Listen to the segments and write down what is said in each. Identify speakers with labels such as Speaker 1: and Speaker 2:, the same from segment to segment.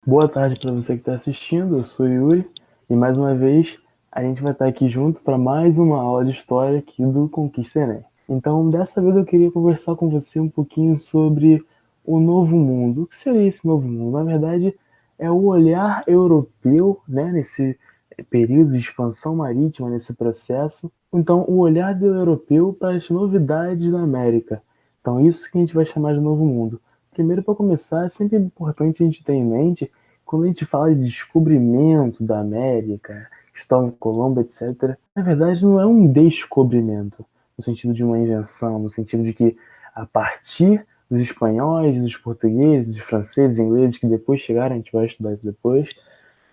Speaker 1: Boa tarde para você que está assistindo, eu sou Yuri e mais uma vez a gente vai estar aqui junto para mais uma aula de história aqui do Conquista Enem. Então, dessa vez eu queria conversar com você um pouquinho sobre o Novo Mundo. O que seria esse Novo Mundo? Na verdade, é o olhar europeu, né, nesse período de expansão marítima, nesse processo. Então, o olhar do europeu para as novidades da América. Então, isso que a gente vai chamar de Novo Mundo. Primeiro, para começar, é sempre importante a gente ter em mente, quando a gente fala de descobrimento da América, Cristóvão Colombo, etc., na verdade não é um descobrimento, no sentido de uma invenção, no sentido de que a partir dos espanhóis, dos portugueses, dos franceses, ingleses que depois chegaram, a gente vai estudar isso depois,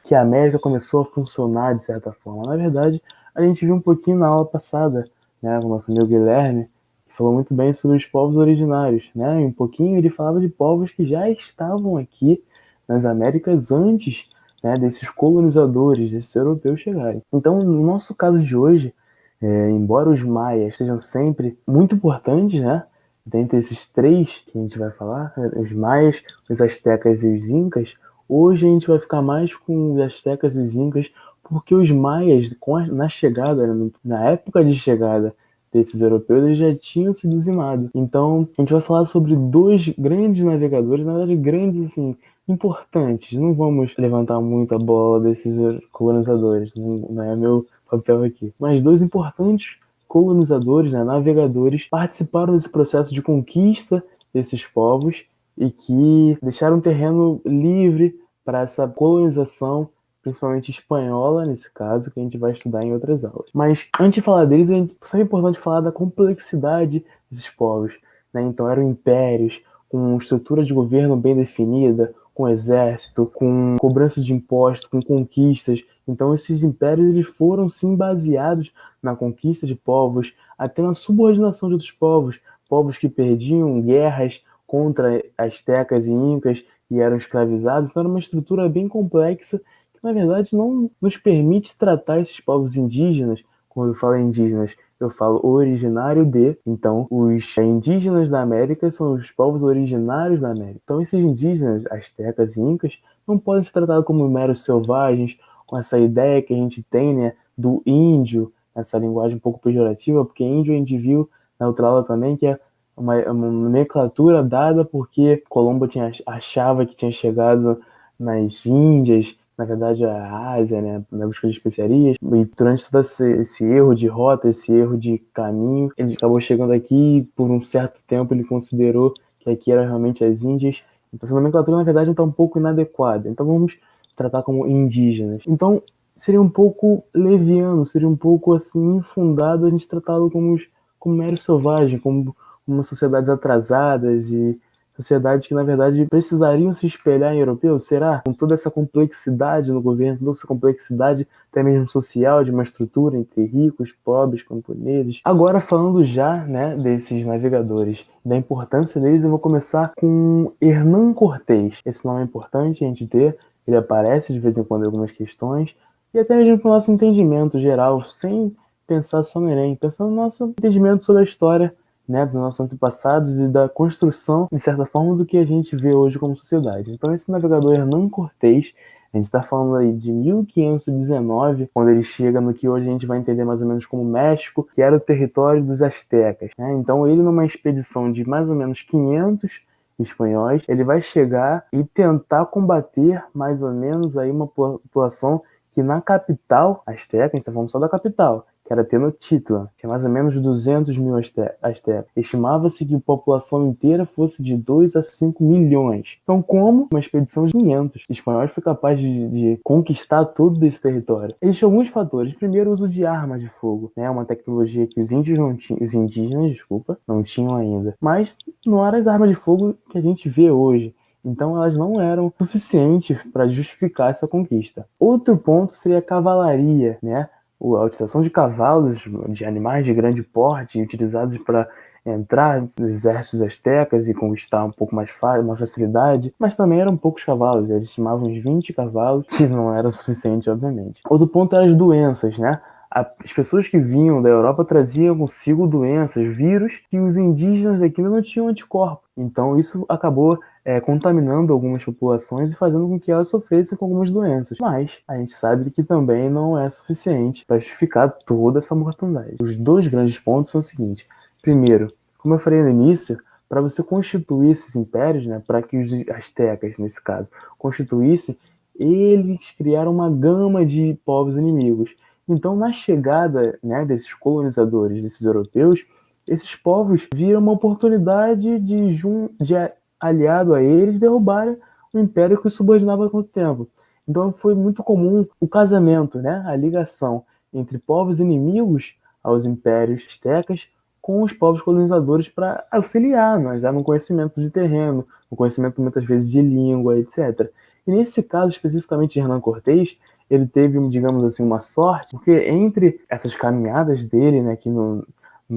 Speaker 1: que a América começou a funcionar de certa forma. Na verdade, a gente viu um pouquinho na aula passada, né, com o nosso amigo Guilherme, que falou muito bem sobre os povos originários, né, e um pouquinho ele falava de povos que já estavam aqui nas Américas antes, né, desses colonizadores, desses europeus chegarem. Então, no nosso caso de hoje, embora os maias sejam sempre muito importantes, né, dentre esses três que a gente vai falar, os maias, os astecas e os incas, hoje a gente vai ficar mais com os astecas e os incas, porque os maias, na chegada, na época de chegada desses europeus, eles já tinham se dizimado. Então, a gente vai falar sobre dois grandes navegadores, na verdade, grandes, assim, importantes. Não vamos levantar muito a bola desses colonizadores, não é meu papel aqui. Mas dois importantes colonizadores, né, navegadores, participaram desse processo de conquista desses povos e que deixaram um terreno livre para essa colonização, principalmente espanhola, nesse caso, que a gente vai estudar em outras aulas. Mas antes de falar deles, é sempre importante falar da complexidade desses povos, né? Então eram impérios com estrutura de governo bem definida, com exército, com cobrança de impostos, com conquistas. Então esses impérios eles foram sim baseados na conquista de povos, até na subordinação de outros povos, povos que perdiam guerras contra astecas e incas e eram escravizados. Então era uma estrutura bem complexa que, na verdade, não nos permite tratar esses povos indígenas, quando eu falo indígenas, eu falo originário de, então os indígenas da América são os povos originários da América. Então esses indígenas, astecas e incas, não podem ser tratados como meros selvagens, com essa ideia que a gente tem, né, do índio, essa linguagem um pouco pejorativa, porque índio a gente viu na outra aula também, que é uma nomenclatura dada porque Colombo achava que tinha chegado nas Índias, na verdade a Ásia, né, na busca de especiarias, e durante todo esse erro de rota, esse erro de caminho, ele acabou chegando aqui e por um certo tempo ele considerou que aqui era realmente as Índias. Então essa nomenclatura na verdade está um pouco inadequada, então vamos tratar como indígenas. Então seria um pouco leviano, seria um pouco assim infundado a gente tratá-lo como mero selvagem, como sociedades atrasadas e sociedades que, na verdade, precisariam se espelhar em europeus, será? Com toda essa complexidade no governo, toda essa complexidade até mesmo social, de uma estrutura entre ricos, pobres, camponeses. Agora, falando já, né, desses navegadores, da importância deles, eu vou começar com Hernán Cortés. Esse nome é importante a gente ter, ele aparece de vez em quando em algumas questões, e até mesmo para o nosso entendimento geral, sem pensar só no Enem, pensando no nosso entendimento sobre a história, né, dos nossos antepassados e da construção, de certa forma, do que a gente vê hoje como sociedade. Então, esse navegador Hernán Cortés, a gente está falando aí de 1519, quando ele chega no que hoje a gente vai entender mais ou menos como México, que era o território dos astecas, né? Então, ele numa expedição de mais ou menos 500 espanhóis, ele vai chegar e tentar combater mais ou menos aí uma população que na capital asteca, a gente está falando só da capital, que era Tenochtitlan, que é mais ou menos 200 mil astecas. Estimava-se que a população inteira fosse de 2 a 5 milhões. Então, como uma expedição de 500 espanhóis foi capaz de conquistar todo esse território? Existem alguns fatores. Primeiro, o uso de armas de fogo, né? Uma tecnologia que os índios não tinham, os indígenas, desculpa, não tinham ainda. Mas não eram as armas de fogo que a gente vê hoje. Então elas não eram suficientes para justificar essa conquista. Outro ponto seria a cavalaria, né? A utilização de cavalos, de animais de grande porte, utilizados para entrar nos exércitos astecas e conquistar um pouco mais uma facilidade, mas também eram poucos cavalos, eles estimavam uns 20 cavalos, que não era suficiente, obviamente. Outro ponto eram as doenças, né? As pessoas que vinham da Europa traziam consigo doenças, vírus, que os indígenas aqui não tinham anticorpos. Então isso acabou contaminando algumas populações e fazendo com que elas sofressem com algumas doenças. Mas a gente sabe que também não é suficiente para justificar toda essa mortandade. Os dois grandes pontos são os seguintes. Primeiro, como eu falei no início, para você constituir esses impérios, né, para que os astecas, nesse caso, constituíssem, eles criaram uma gama de povos inimigos. Então, na chegada, né, desses colonizadores, desses europeus, esses povos viram uma oportunidade de aliado a eles, derrubaram o império que os subordinava há muito tempo. Então foi muito comum o casamento, né, a ligação entre povos inimigos aos impérios astecas com os povos colonizadores para auxiliar, né, já no conhecimento de terreno, no conhecimento muitas vezes de língua, etc. E nesse caso especificamente de Hernán Cortés, ele teve, digamos assim, uma sorte, porque entre essas caminhadas dele, né, aqui no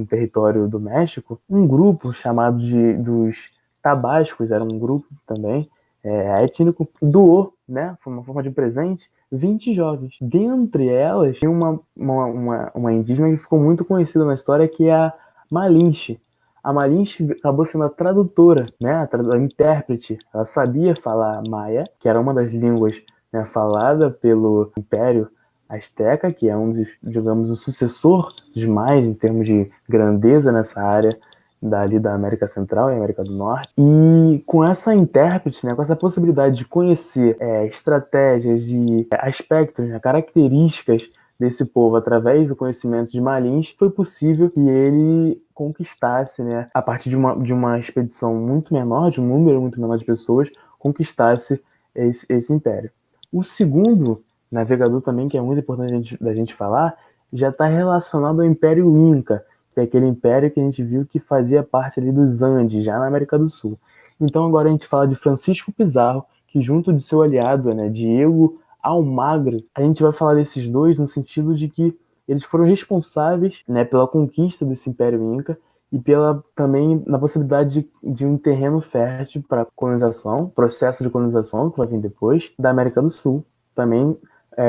Speaker 1: território do México, um grupo chamado dos tabascos, era um grupo também, étnico, doou, né, foi uma forma de presente, 20 jovens. Dentre elas, tem uma indígena que ficou muito conhecida na história, que é a Malinche. A Malinche acabou sendo a tradutora, né, a intérprete. Ela sabia falar maia, que era uma das línguas, né, falada pelo Império Azteca, que é um dos, digamos, o sucessor dos maias em termos de grandeza nessa área dali da América Central e América do Norte. E com essa intérprete, né, com essa possibilidade de conhecer estratégias e aspectos, né, características desse povo através do conhecimento de Malins, foi possível que ele conquistasse, né, a partir de uma expedição muito menor, de um número muito menor de pessoas, conquistasse esse império. O segundo navegador também, que é muito importante da gente falar, já está relacionado ao Império Inca, que é aquele império que a gente viu que fazia parte ali dos Andes, já na América do Sul. Então agora a gente fala de Francisco Pizarro, que junto de seu aliado, né, Diego Almagro, a gente vai falar desses dois no sentido de que eles foram responsáveis, né, pela conquista desse Império Inca e pela também na possibilidade de um terreno fértil para colonização, processo de colonização que vai vir depois, da América do Sul, também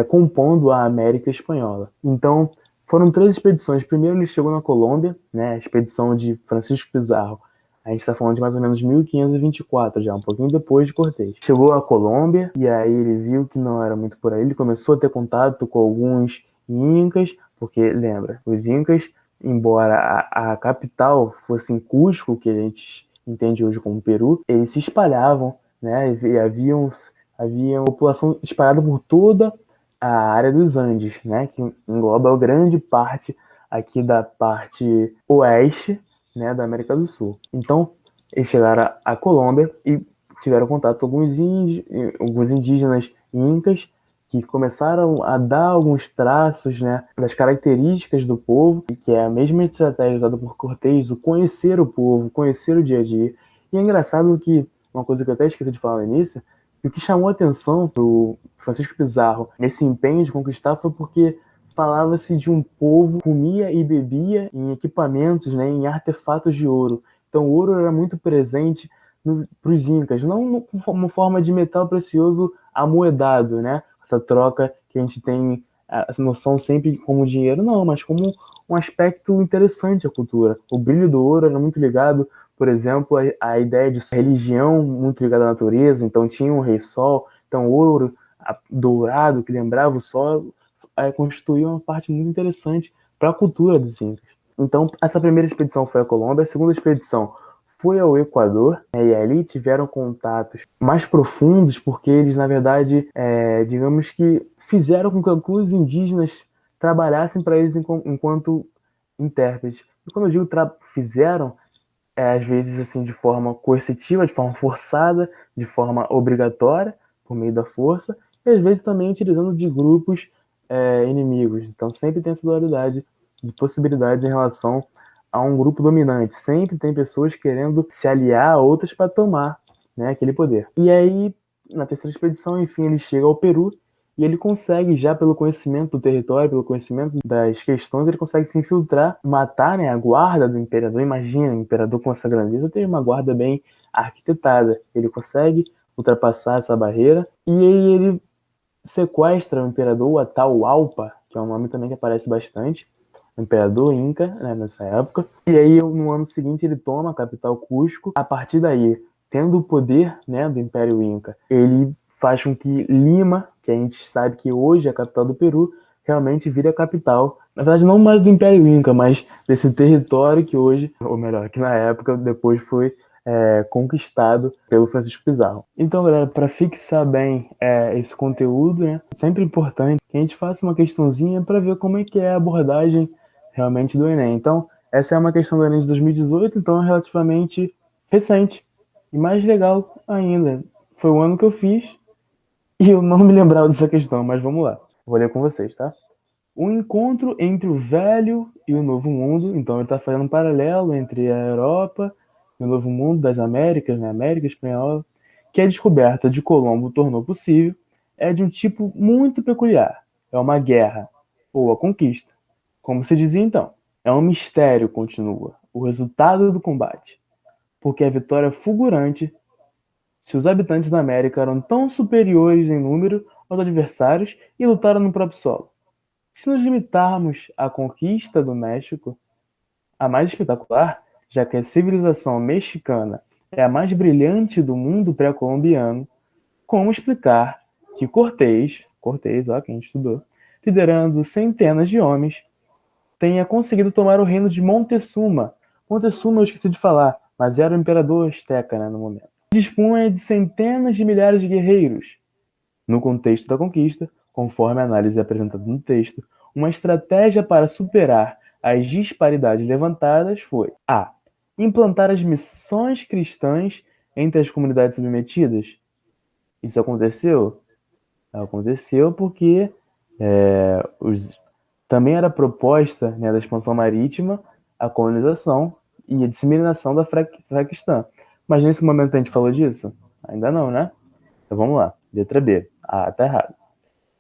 Speaker 1: compondo a América Espanhola. Então, foram 3 expedições. Primeiro ele chegou na Colômbia, né, a expedição de Francisco Pizarro. A gente está falando de mais ou menos 1524, já um pouquinho depois de Cortés. Chegou à Colômbia e aí ele viu que não era muito por aí. Ele começou a ter contato com alguns incas, porque, lembra, os incas, embora a capital fosse em Cusco, que a gente entende hoje como Peru, eles se espalhavam, né, e havia população espalhada por toda a área dos Andes, né, que engloba grande parte aqui da parte oeste, né, da América do Sul. Então, eles chegaram à Colômbia e tiveram contato com alguns indígenas incas que começaram a dar alguns traços, né, das características do povo, que é a mesma estratégia usada por Cortés, o conhecer o povo, conhecer o dia a dia. E é engraçado que, uma coisa que eu até esqueci de falar no início, o que chamou a atenção do Francisco Pizarro nesse empenho de conquistar foi porque falava-se de um povo que comia e bebia em equipamentos, né, em artefatos de ouro. Então o ouro era muito presente para os incas, não como uma forma de metal precioso amoedado, né? Essa troca que a gente tem, essa noção sempre como dinheiro, não, mas como um aspecto interessante à cultura. O brilho do ouro era muito ligado, por exemplo, a ideia de religião muito ligada à natureza, então tinha um rei sol, então ouro dourado que lembrava o sol constituía uma parte muito interessante para a cultura dos incas. Então, essa primeira expedição foi à Colômbia, a segunda expedição foi ao Equador, né, e ali tiveram contatos mais profundos, porque eles, na verdade, digamos que fizeram com que os indígenas trabalhassem para eles enquanto intérpretes. E quando eu digo fizeram, às vezes assim de forma coercitiva, de forma forçada, de forma obrigatória, por meio da força, e às vezes também utilizando de grupos inimigos. Então sempre tem essa dualidade de possibilidades em relação a um grupo dominante. Sempre tem pessoas querendo se aliar a outras para tomar, né, aquele poder. E aí, na terceira expedição, enfim, ele chega ao Peru e ele consegue, já pelo conhecimento do território, pelo conhecimento das questões, ele consegue se infiltrar, matar, né, a guarda do imperador. Imagina, o imperador com essa grandeza tem uma guarda bem arquitetada. Ele consegue ultrapassar essa barreira e aí ele sequestra o imperador Atahualpa, que é um nome também que aparece bastante, o imperador Inca, né, nessa época. E aí, no ano seguinte, ele toma a capital Cusco. A partir daí, tendo o poder, né, do Império Inca, ele faz com que Lima, que a gente sabe que hoje é a capital do Peru, realmente vire a capital. Na verdade, não mais do Império Inca, mas desse território que hoje, ou melhor, que na época depois foi conquistado pelo Francisco Pizarro. Então, galera, para fixar bem esse conteúdo, né, é sempre importante que a gente faça uma questãozinha para ver como é que é a abordagem realmente do Enem. Então, essa é uma questão do Enem de 2018, então é relativamente recente. E mais legal ainda, foi o ano que eu fiz e eu não me lembrava dessa questão, mas vamos lá. Vou ler com vocês, tá? O encontro entre o Velho e o Novo Mundo, então ele está fazendo um paralelo entre a Europa e o Novo Mundo das Américas, né, América Espanhola, que a descoberta de Colombo tornou possível, é de um tipo muito peculiar. É uma guerra, ou a conquista. Como se dizia então, é um mistério, continua, o resultado do combate, porque a vitória fulgurante, se os habitantes da América eram tão superiores em número aos adversários e lutaram no próprio solo. Se nos limitarmos à conquista do México, a mais espetacular, já que a civilização mexicana é a mais brilhante do mundo pré-colombiano, como explicar que Cortés, ó, quem estudou, liderando centenas de homens, tenha conseguido tomar o reino de Montezuma. Montezuma eu esqueci de falar, mas era o imperador azteca, né, no momento. Dispunha de centenas de milhares de guerreiros. No contexto da conquista, conforme a análise apresentada no texto, uma estratégia para superar as disparidades levantadas foi: a. Implantar as missões cristãs entre as comunidades submetidas. Isso aconteceu? Aconteceu porque também era proposta, né, da expansão marítima a colonização e a disseminação da fé cristã. Mas nesse momento a gente falou disso? Ainda não, né? Então vamos lá. Letra B. Ah, tá errado.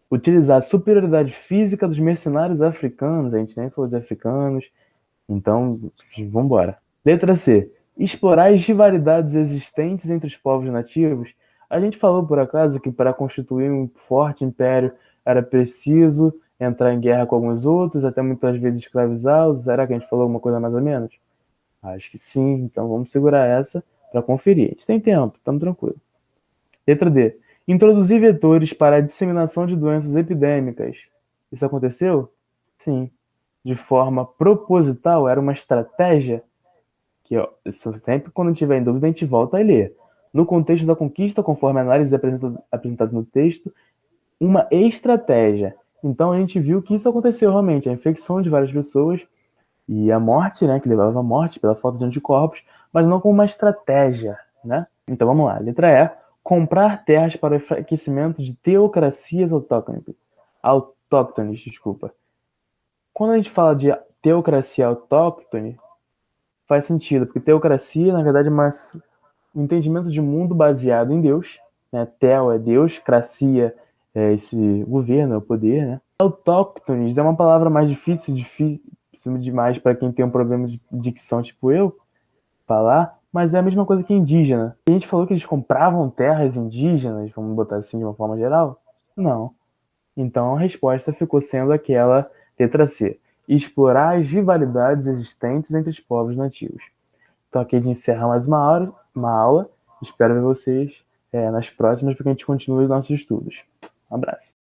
Speaker 1: Utilizar a superioridade física dos mercenários africanos, a gente nem falou de africanos, então vamos embora. Letra C. Explorar as rivalidades existentes entre os povos nativos. A gente falou por acaso que para constituir um forte império era preciso entrar em guerra com alguns outros, até muitas vezes escravizá-los. Será que a gente falou alguma coisa mais ou menos? Acho que sim, então vamos segurar essa para conferir. A gente tem tempo, estamos tranquilos. Letra D. Introduzir vetores para a disseminação de doenças epidêmicas. Isso aconteceu? Sim. De forma proposital, era uma estratégia que, ó, sempre quando tiver em dúvida, a gente volta a ler. No contexto da conquista, conforme a análise apresentada no texto, uma estratégia. Então a gente viu que isso aconteceu realmente, a infecção de várias pessoas e a morte, né, que levava à morte pela falta de anticorpos, mas não como uma estratégia, né? Então vamos lá, letra E, comprar terras para o enfraquecimento de teocracias autóctones, desculpa. Quando a gente fala de teocracia autóctone, faz sentido, porque teocracia, na verdade, é um entendimento de mundo baseado em Deus, né? Teo é Deus, cracia é esse governo, é o poder, né? Autóctones é uma palavra mais difícil demais para quem tem um problema de dicção, tipo eu, falar, mas é a mesma coisa que indígena. E a gente falou que eles compravam terras indígenas, vamos botar assim de uma forma geral? Não. Então a resposta ficou sendo aquela letra C. Explorar as rivalidades existentes entre os povos nativos. Então aqui a gente encerra mais uma aula. Espero ver vocês nas próximas para que a gente continue os nossos estudos. Um abraço.